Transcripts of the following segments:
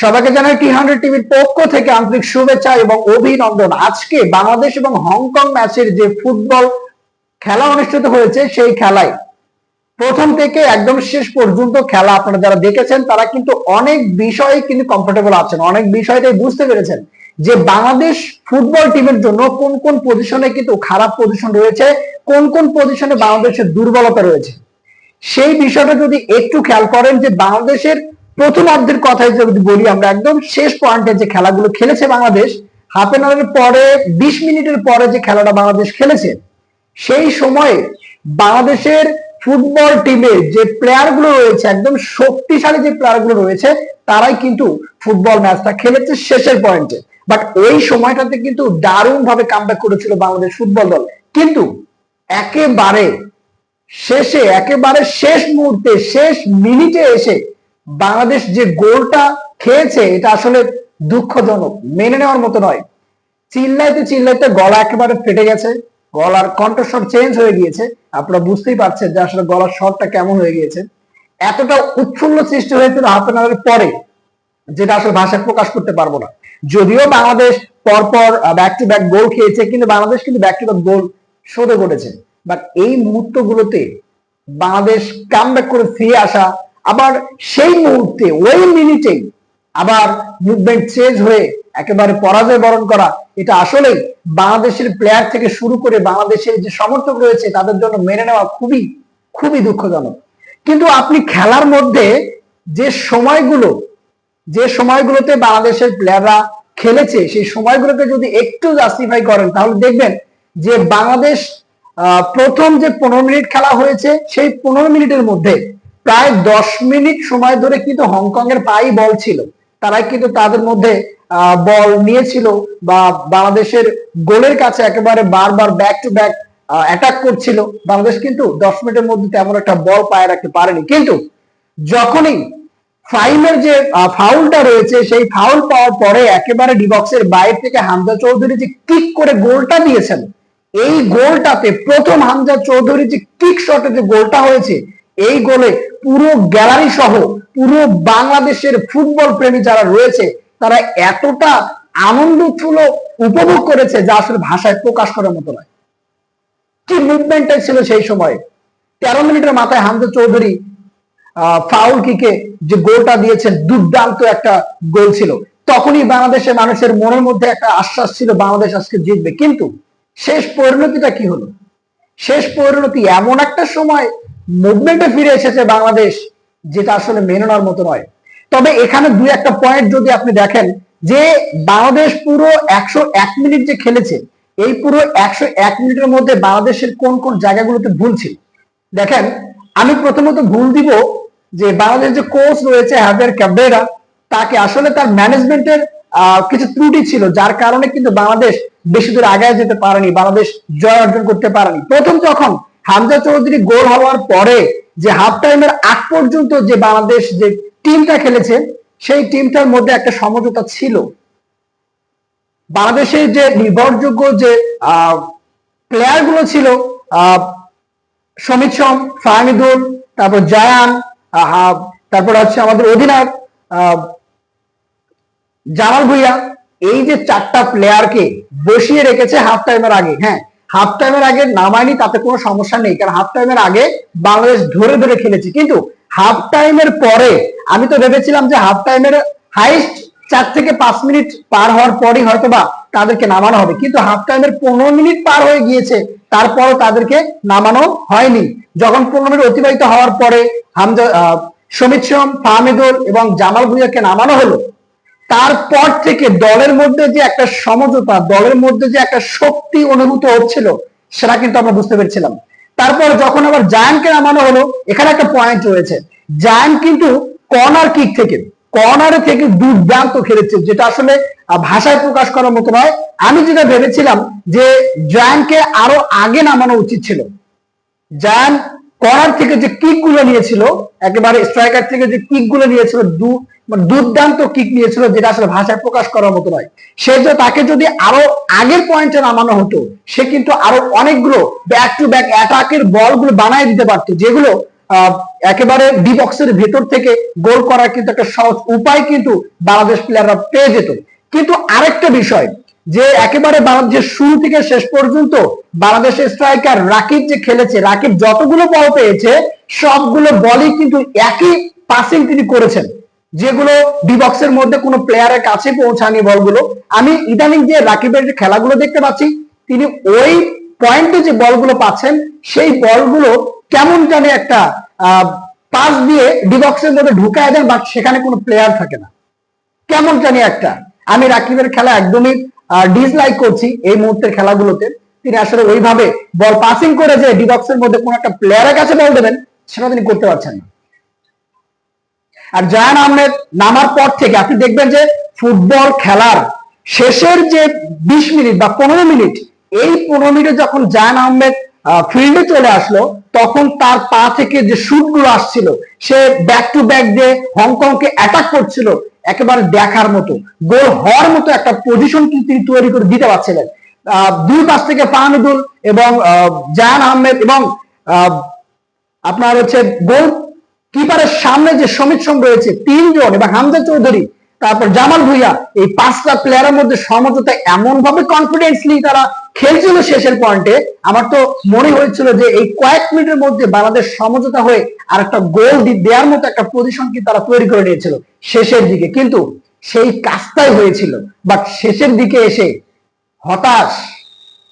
সবাইকে জানাই টি100 টিভির পক্ষ থেকে আন্তরিক শুভেচ্ছা এবং অভিনন্দন। আজকে বাংলাদেশ এবং হংকং ম্যাচের যে ফুটবল খেলা অনুষ্ঠিত হয়েছে, সেই খেলায় প্রথম থেকে একদম শেষ পর্যন্ত খেলা আপনারা যারা দেখেছেন তারা কিন্তু অনেক বিষয়ে কিন্তু কমফোর্টেবল আছেন, অনেক বিষয়টাই বুঝতে পেরেছেন যে বাংলাদেশ ফুটবল টিমের জন্য কোন কোন পজিশনে কিন্তু খারাপ পজিশন রয়েছে, কোন কোন পজিশনে বাংলাদেশের দুর্বলতা রয়েছে। সেই বিষয়টা যদি একটু খেয়াল করেন যে বাংলাদেশের প্রথমার্ধের কথাই যদি বলি, আমরা একদম শেষ পয়েন্টে যে খেলাগুলো খেলেছে বাংলাদেশ, হাফ এন আওয়ারের পরে 20 মিনিটের পরে যে খেলাটা বাংলাদেশ খেলেছে, সেই সময়ে বাংলাদেশের ফুটবল টিমে যে প্লেয়ার গুলো রয়েছে, একদম শক্তিশালী যে প্লেয়ার গুলো রয়েছে, তারাই কিন্তু ফুটবল ম্যাচটা খেলেছে শেষের পয়েন্টে। বাট ওই সময়টাতে কিন্তু দারুণ ভাবে কামব্যাক করেছিল বাংলাদেশ ফুটবল দল। কিন্তু একেবারে শেষ মুহূর্তে, শেষ মিনিটে এসে বাংলাদেশ যে গোলটা খেয়েছে, এটা আসলে দুঃখজনক, মেনে নেওয়ার মতো নয়। চিল্লাইতে চিল্লাইতে গলা একেবারে ফেটে গেছে, গলার কণ্ঠস্বর চেঞ্জ হয়ে গিয়েছে। আপনারা বুঝতেই পারছেন যে আসলে গলার স্বরটা কেমন হয়ে গিয়েছে। এতটা উৎফুল্ল সৃষ্টি হয়েছিল হাফ এন আওয়ারের পরে, যেটা আসলে ভাষায় প্রকাশ করতে পারবো না। যদিও বাংলাদেশ পরপর ব্যাক টু ব্যাক গোল খেয়েছে, কিন্তু বাংলাদেশ কিন্তু ব্যাক টু ব্যাক গোল শোধ করেছে। বাট এই মুহূর্তগুলোতে বাংলাদেশ কামব্যাক করে ফিরে আসা, আবার সেই মুহূর্তে ওই মিনিটেই আবার মুভমেন্ট চেঞ্জ হয়ে একেবারে পরাজয় বরণ করা, এটা আসলে বাংলাদেশের প্লেয়ার থেকে শুরু করে বাংলাদেশের যে সমর্থক রয়েছে তাদের জন্য মেনে নেওয়া খুবই খুবই দুঃখজনক। কিন্তু আপনি খেলার মধ্যে যে সময়গুলোতে বাংলাদেশের প্লেয়াররা খেলেছে, সেই সময়গুলোকে যদি একটু জাস্টিফাই করেন, তাহলে দেখবেন যে বাংলাদেশ প্রথম যে 15 মিনিট খেলা হয়েছে, সেই 15 মিনিটের মধ্যে প্রায় 10 মিনিট সময় ধরে কিন্তু হংকং এর পাই বল ছিল, তারাই কিন্তু তাদের মধ্যে বল নিয়েছিল বা বাংলাদেশের গোলের কাছে একেবারে বারবার ব্যাক টু ব্যাক অ্যাটাক করছিল। বাংলাদেশ কিন্তু 10 মিনিটের মধ্যে তেমন একটা বল পায়ে রাখতে পারেনি। কিন্তু যখনই ফাইমের যে ফাউলটা রয়েছে, সেই ফাউল পাওয়ার পরে একেবারে ডিবক্সের বাইরে থেকে হামজা চৌধুরী যে কিক করে গোলটা দিয়েছেন, এই গোলটাতে প্রথম হামজা চৌধুরী যে কিক শটে যে গোলটা হয়েছে, এই গোলে পুরো গ্যালারি সহ পুরো বাংলাদেশের ফুটবল প্রেমী যারা রয়েছে, তারা এতটা আনন্দ উৎফুল্ল উপভোগ করেছে যা আসলে ভাষায় প্রকাশ করার মতো নয়। কি মুভমেন্টটা ছিল সেই সময়। 13 মিনিটের মাথায় হামজা চৌধুরী ফাউল কিকে যে গোলটা দিয়েছেন, দুর্দান্ত একটা গোল ছিল। তখনই বাংলাদেশের মানুষের মনের মধ্যে একটা আশ্বাস ছিল বাংলাদেশ আজকে জিতবে। কিন্তু শেষ পরিণতিটা কি হলো? শেষ পরিণতি এমন একটা সময় মুভমেন্টে ফিরে এসেছে বাংলাদেশ, যেটা আসলে মেনে নেওয়ার মতো নয়। তবে এখানে দুই একটা পয়েন্ট যদি আপনি দেখেন, যে বাংলাদেশ পুরো 101 মিনিট যে খেলেছে, এই পুরো 101 মিনিটের মধ্যে বাংলাদেশের কোন কোন জায়গাগুলোতে ভুল ছিল দেখেন। আমি প্রথমত ভুল দিব যে বাংলাদেশ যে কোচ রয়েছে হাভিয়ার ক্যাবরেরা, তাকে আসলে তার ম্যানেজমেন্টের কিছু ত্রুটি ছিল, যার কারণে কিন্তু বাংলাদেশ বেশি দূর আগায় যেতে পারেনি, বাংলাদেশ জয় অর্জন করতে পারেনি। প্রথম যখন হামজা চৌধুরী গোল হওয়ার পরে যে হাফ টাইমের আগ পর্যন্ত যে বাংলাদেশ যে টিমটা খেলেছে, সেই টিমটার মধ্যে একটা সমঝোতা ছিল। বাংলাদেশের যে নির্ভরযোগ্য যে প্লেয়ার গুলো ছিল, সমিত সোম, ফাহমিদুল, তারপর জায়ান, তারপর হচ্ছে আমাদের অধিনায়ক জামাল ভুঁইয়া, এই যে 4টা প্লেয়ারকে বসিয়ে রেখেছে হাফ টাইমের আগে। হ্যাঁ, হাফ টাইমের আগে নামায়নি, তাতে কোনো সমস্যা নেই, কারণ হাফ টাইমের আগে বাংলাদেশ ধরে ধরে খেলেছে। কিন্তু হাফ টাইমের পরে আমি তো ভেবেছিলাম যে হাফ টাইমের হাইস্ট 4 থেকে 5 মিনিট পার হওয়ার পরই হয়তোবা তাদেরকে নামানো হবে, কিন্তু হাফ টাইমের 15 মিনিট পার হয়ে গিয়েছে, তারপরও তাদেরকে নামানো হয়নি। যখন 15 মিনিট অতিবাহিত হওয়ার পরে হামজা, সমিত সোম, ফাহমিদুল এবং জামাল ভুঁইয়াকে নামানো হলো, তারপর থেকে দলের মধ্যে যে একটা সমঝোতা, দলের মধ্যে যে একটা শক্তি অনুভূত হচ্ছিল, সেটা কিন্তু আমরা বুঝতে পেরেছিলাম। তারপর যখন আবার জায়ানকে নামানো হলো, এখানে একটা পয়েন্ট রয়েছে, জায়ান কিন্তু কর্নার কিক থেকে, কর্নারে থেকে দুর্দান্ত খেলেছে, যেটা আসলে ভাষায় প্রকাশ করার মতো নয়। আমি যেটা ভেবেছিলাম যে জায়ানকে আরো আগে নামানো উচিত ছিল। জায়ান কর্নার থেকে যে কিক গুলো নিয়েছিল, একেবারে স্ট্রাইকার থেকে যে কিক গুলো নিয়েছিল, দুর্দান্ত কিক নিয়েছিল, যেটা আসলে ভাষায় প্রকাশ করার মতো নয়। সে যে তাকে যদি আরো আগের পয়েন্টে নামানো হতো, সে কিন্তু আরো অনেকগুলো ব্যাক টু ব্যাক অ্যাটাকের বলগুলো বানায় দিতে পারতো, যেগুলো একেবারে ডি বক্সের ভেতর থেকে গোল করার কিন্তু একটা সহজ উপায় কিন্তু বাংলাদেশ প্লেয়াররা পেয়ে যেত। কিন্তু আরেকটা বিষয় যে একেবারে বাংলাদেশের শুরু থেকে শেষ পর্যন্ত বাংলাদেশের স্ট্রাইকার রাকিব যে খেলেছে, রাকিব যতগুলো বল পেয়েছে সবগুলো বলই কিন্তু একই পাসিং তিনি করেছেন, যেগুলো ডি বক্সের মধ্যে কোনো প্লেয়ারের কাছে পৌঁছায়নি বলগুলো। আমি ইদানিং যে রাকিবের যে খেলাগুলো দেখতে পাচ্ছি, তিনি ওই পয়েন্টে যে বলগুলো পাচ্ছেন সেই বলগুলো কেমন জানি একটা পাস দিয়ে ডি বক্সের মধ্যে ঢুকায় দেন, বাট সেখানে কোনো প্লেয়ার থাকে না, কেমন জানি একটা। আমি রাকিবের খেলা একদমই ডিসলাইক করছি এই মুহূর্তের খেলাগুলোতে। তিনি আসলে ওইভাবে বল পাসিং করে যে ডি বক্সের মধ্যে কোন একটা প্লেয়ারের কাছে বল দেবেন সেটা তিনি করতে পারছেন না। আর জায়ান আহমেদ নামার পর থেকে আপনি দেখবেন যে ফুটবল খেলার শেষের যে 20 মিনিট বা 15 মিনিট, এই 15 মিনিটে যখন জায়ান আহমেদ ফিল্ডে চলে আসলো, তখন তার পা থেকে যে শুট গুলো আসছিল, সে ব্যাক টু ব্যাক দিয়ে হংকংকে অ্যাটাক করছিল, একেবারে দেখার মতো গোল হওয়ার মতো একটা পজিশন কিন্তু তিনি তৈরি করে দিতে পারছিলেন। দুই পাশ থেকে ফাহমিদুল এবং জায়ান আহমেদ এবং আপনার হচ্ছে গোল কিপারের সামনে যে সমিত সোম রয়েছে, তিনজন, এবং হামজা চৌধুরী, তারপর জামাল ভুইয়া, এই 5টা প্লেয়ারের মধ্যে সমঝোতা এমন ভাবে কনফিডেন্সলি তারা খেলছিল শেষের পয়েন্টে, আমার তো মনে হয়েছিল যে এই কয়েক মিনিটের মধ্যে বাংলাদেশ সমঝোতা হয়ে আর একটা গোল দেওয়ার মতো একটা পজিশন কি তারা তৈরি করে নিয়েছিল শেষের দিকে, কিন্তু সেই কাজটাই হয়েছিল। বাট শেষের দিকে এসে হতাশ,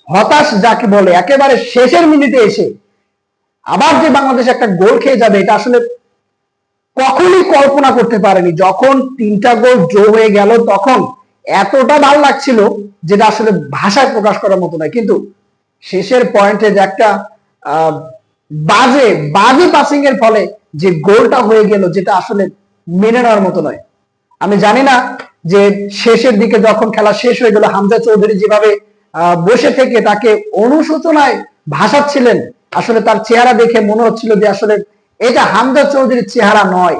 হতাশ যাকে বলে, একেবারে শেষের মিনিটে এসে আবার যে বাংলাদেশ একটা গোল খেয়ে যাবে, এটা আসলে কখনই কল্পনা করতে পারেনি। যখন 3টা গোল যোগ হয়ে গেল তখন এতটা ভালো লাগছিল যেটা আসলে ভাষায় প্রকাশ করার মতো নয়। কিন্তু শেষের পয়েন্টে যে একটা বাজে বাজে পাসিং এর ফলে যে গোলটা হয়ে গেল, যেটা আসলে মেনে নেওয়ার মতো নয়। আমি জানি না যে শেষের দিকে যখন খেলা শেষ হয়ে গেল, হামজা চৌধুরী যেভাবে বসে থেকে তাকে অনুশোচনায় ভাসাচ্ছিলেন, আসলে তার চেহারা দেখে মনে হচ্ছিল যে আসলে এটা হামজা চৌধুরীর চেহারা নয়,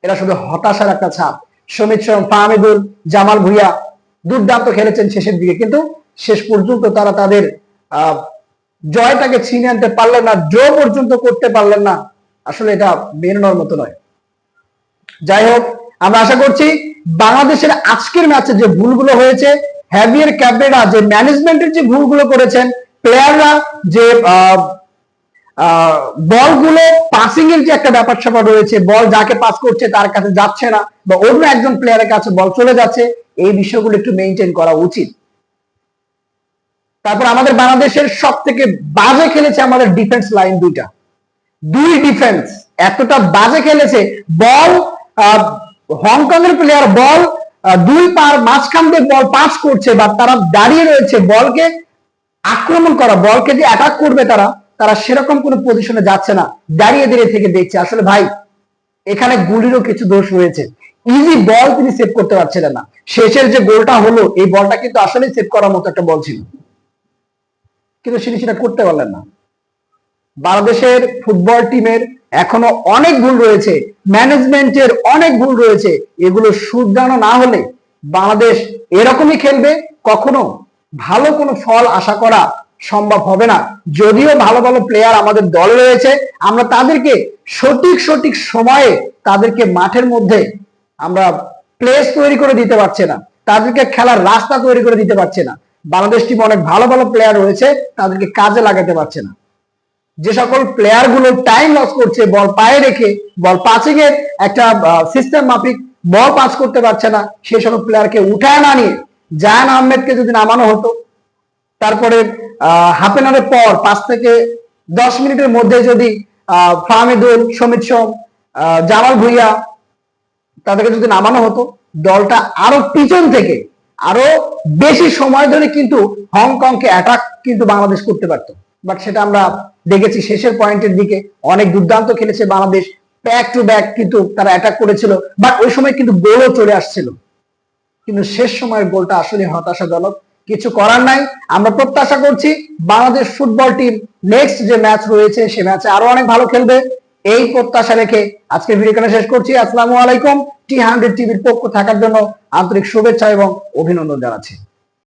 এটা শুধু হতাশার একটা ছাপ। সমিত সোম, ফাহমিদুল, জামাল ভুইয়া দুর্দান্ত খেলেছেন শেষের দিকে, কিন্তু শেষ পর্যন্ত তারা তাদের জয়টাকে ছিনিয়ে আনতে পারলেন না, ড্র পর্যন্ত করতে পারলেন না। আসলে এটা মেনে নেওয়ার মতো নয়। যাই হোক, আমরা আশা করছি বাংলাদেশের আজকের ম্যাচে যে ভুলগুলো হয়েছে, হ্যাভিয়ার ক্যাব্রেরা যে ম্যানেজমেন্টের যে ভুলগুলো করেছেন, প্লেয়াররা যে বলগুলো পাসিং এর যে একটা ব্যাপার স্যাপার রয়েছে, বল যাকে পাস করছে তার কাছে যাচ্ছে না, বা অন্য একজন প্লেয়ারের কাছে বল চলে যাচ্ছে, এই বিষয়গুলো একটু মেনটেন করা উচিত। তারপর আমাদের বাংলাদেশের সব থেকে বাজে খেলেছে আমাদের ডিফেন্স লাইন, দুই ডিফেন্স এতটা বাজে খেলেছে। বল হংকং এর প্লেয়ার বল দুই পার মাঝখান দিয়ে বল পাস করছে, বা তারা দাঁড়িয়ে রয়েছে বলকে আক্রমণ করা, বলকে যে অ্যাটাক করবে তারা সেরকম কোনো পজিশনে যাচ্ছে না, দাঁড়িয়ে দাঁড়িয়ে থেকে দেখছে। আসলে ভাই, এখানে গুলিরও কিছু দোষ রয়েছে। ইজি বল তিনি সেভ করতে পারছিলেন না। শেষের যে গোলটা হলো, এই বলটা কিন্তু আসলে সেভ করার মতো একটা বল ছিল, কিন্তু সেটা করতে পারলেন না। বাংলাদেশের ফুটবল টিমের এখনো অনেক ভুল রয়েছে, ম্যানেজমেন্টের অনেক ভুল রয়েছে। এগুলো শুধরানো না হলে বাংলাদেশ এরকমই খেলবে, কখনো ভালো কোনো ফল আশা করা সম্ভব হবে না। যদিও ভালো ভালো প্লেয়ার আমাদের দলে রয়েছে, আমরা তাদেরকে সঠিক সময়ে তাদেরকে মাঠের মধ্যে আমরা প্লেস তৈরি করে দিতে পারছি না, তাদেরকে খেলার রাস্তা তৈরি করে দিতে পারছে না। বাংলাদেশ টিমে অনেক ভালো ভালো প্লেয়ার রয়েছে, তাদেরকে কাজে লাগাতে পারছে না। যে সকল প্লেয়ার গুলো টাইম লস করছে, বল পায়ে রেখে বল পাসিং এর একটা সিস্টেম মাফিক বল পাস করতে পারছে না, সেই সকল প্লেয়ারকে উঠায় না নিয়ে জায়ান আহমেদকে যদি নামানো হতো, তারপরে হাফ এন আওয়ারের পর 5 থেকে 10 মিনিটের মধ্যে যদি ফাহমিদুল, সমিত সোম, জামাল ভুইয়া তাদেরকে যদি নামানো হতো, দলটা আরো পিছন থেকে আরো বেশি সময় ধরে কিন্তু হংকংকে অ্যাটাক কিন্তু বাংলাদেশ করতে পারতো। বাট সেটা আমরা দেখেছি শেষের পয়েন্টের দিকে অনেক দুর্দান্ত খেলেছে বাংলাদেশ, ব্যাক টু ব্যাক কিন্তু তারা অ্যাটাক করেছিল, বাট ওই সময় কিন্তু গোলও চলে আসছিল। কিন্তু শেষ সময়ের গোলটা আসলে হতাশাজনক, কিছু করার নাই। আমরা প্রত্যাশা করছি বাংলাদেশ ফুটবল টিম নেক্সট যে ম্যাচ রয়েছে সে ম্যাচে আরো অনেক ভালো খেলবে, এই প্রত্যাশা রেখে আজকে ভিডিওটা শেষ করছি। আসসালামু আলাইকুম। T100 টিভির পক্ষ থাকার জন্য আন্তরিক শুভেচ্ছা এবং অভিনন্দন জানাচ্ছি।